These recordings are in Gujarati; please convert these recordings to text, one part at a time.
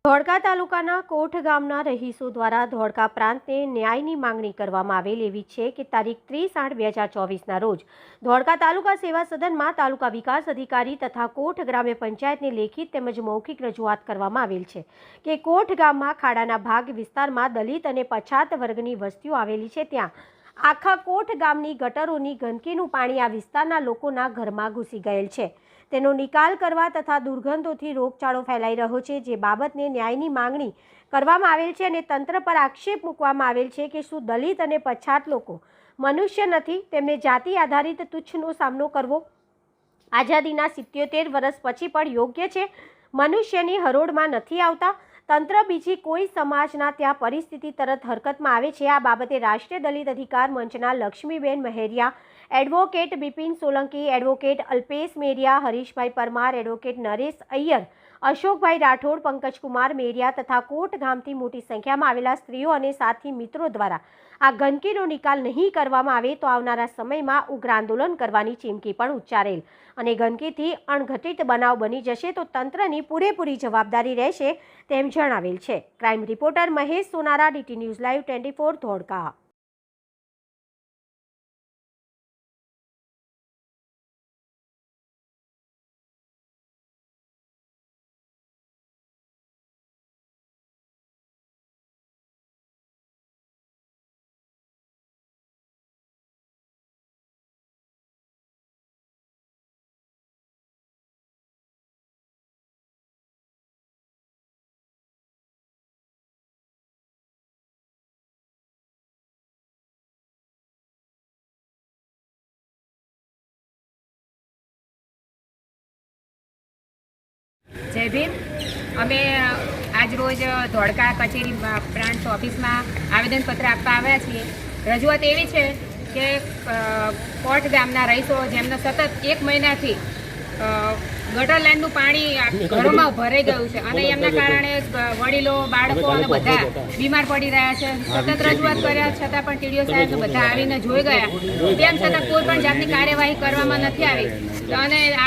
ધોળકા તાલુકાના કોઠ ગામના રહીશો દ્વારા ધોળકા પ્રાંતને ન્યાયની માંગણી કરવામાં આવેલ એવી છે કે તારીખ 30/8/2024ના રોજ ધોળકા તાલુકા સેવા સદનમાં તાલુકા વિકાસ અધિકારી તથા કોઠ ગ્રામ્ય પંચાયતને લેખિત તેમજ મૌખિક રજૂઆત કરવામાં આવેલ છે કે કોઠ ગામમાં ખાડાના ભાગ વિસ્તારમાં દલિત અને પછાત વર્ગની વસ્તીઓ આવેલી છે, ત્યાં આખા કોઠ ગામની ગટરોની ગંદકીનું પાણી આ વિસ્તારના લોકોના ઘરમાં ઘૂસી ગયેલ છે। તેનો નિકાલ કરવા તથા દુર્ગંધોથી રોગચાળો ફેલાઈ રહ્યો છે, જે બાબતને ન્યાયની માંગણી કરવામાં આવેલ છે અને તંત્ર પર આક્ષેપ મૂકવામાં આવેલ છે કે શું દલિત અને પછાત લોકો મનુષ્ય નથી, તેમને જાતિ આધારિત તુચ્છનો સામનો કરવો આઝાદીના 77 વર્ષ પછી પણ યોગ્ય છે? મનુષ્યની હરોળમાં નથી આવતા? તંત્ર બીજી કોઈ સમાજના ત્યાં પરિસ્થિતિ તરત હરકતમાં આવે છે। આ બાબતે રાષ્ટ્રીય દલિત અધિકાર મંચના લક્ષ્મીબેન મહેરિયા, એડવોકેટ બિપિન સોલંકી, એડવોકેટ અલ્પેશ મેરિયા, હરીશભાઈ પરમાર, એડવોકેટ નરેશ અય્યર, અશોકભાઈ રાઠોડ, પંકજકુમાર મેરિયા તથા કોટ ગામથી મોટી સંખ્યામાં આવેલા સ્ત્રીઓ અને સાથી મિત્રો દ્વારા આ ગંદકીનો નિકાલ નહીં કરવામાં આવે તો આવનારા સમયમાં ઉગ્ર આંદોલન કરવાની ચીમકી પણ ઉચ્ચારેલ અને ગંદકીથી અણઘટિત બનાવ બની જશે તો તંત્રની પૂરેપૂરી જવાબદારી રહેશે તેમ જણાવેલ છે। Crime reporter Mahesh Sonara, DT news live 24 Dholka. जय भीम। अमे आज रोज धोळका कचेरी प्रांत ऑफिस में आवेदनपत्र आपवा आव्या छीए। रजूआत एवी छे के कोट गामना रहीशो जेमने सतत 1 महीनाथी गटर लाइनનું पाणी घरों भराई गयुं छे अने एमना कारणे वडीलो, बाळको अने बधा बीमार पड़ी रह्या छे। सतत रजूआत कर्या छतां पण टीडीओ साहेब बधा आवीने जोई गया, तेम छतां कोई पण जातनी कार्यवाही करवामां नथी आवी અને આ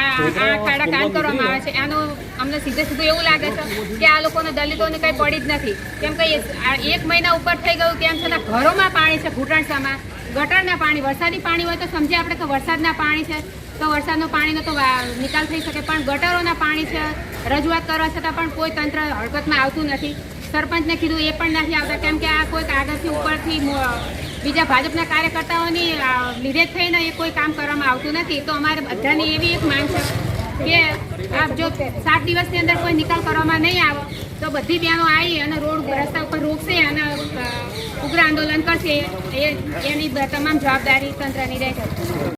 ખાડા કામ કરવામાં આવે છે। આનું અમને સીધે સીધું એવું લાગે છે કે આ લોકોને દલિતોને કંઈ પડી જ નથી, કેમ કે 1 મહિના ઉપર થઈ ગયું તેમ છતાં ઘરોમાં પાણી છે, ઘૂંટણસામાં ગટરના પાણી। વરસાદી પાણી હોય તો સમજીએ આપણે કે વરસાદના પાણી છે તો વરસાદનો પાણીનો તો નિકાલ થઈ શકે, પણ ગટરોના પાણી છે। રજૂઆત કરવા છતાં પણ કોઈ તંત્ર હરકતમાં આવતું નથી। સરપંચને કીધું એ પણ નથી આવતા, કેમ કે આ કોઈ કાગળથી ઉપરથી બીજા ભાજપના કાર્યકર્તાઓની લીધે થઈને એ કોઈ કામ કરવામાં આવતું નથી। તો અમારે બધાની એવી એક માંગ છે કે આપ જો 7 દિવસની અંદર કોઈ નિકાલ કરવામાં નહીં આવે તો બધી બહેનો આવી અને રોડ રસ્તા ઉપર રોકશે અને ઉગ્ર આંદોલન કરશે। એની તમામ જવાબદારી તંત્રની રહેશે।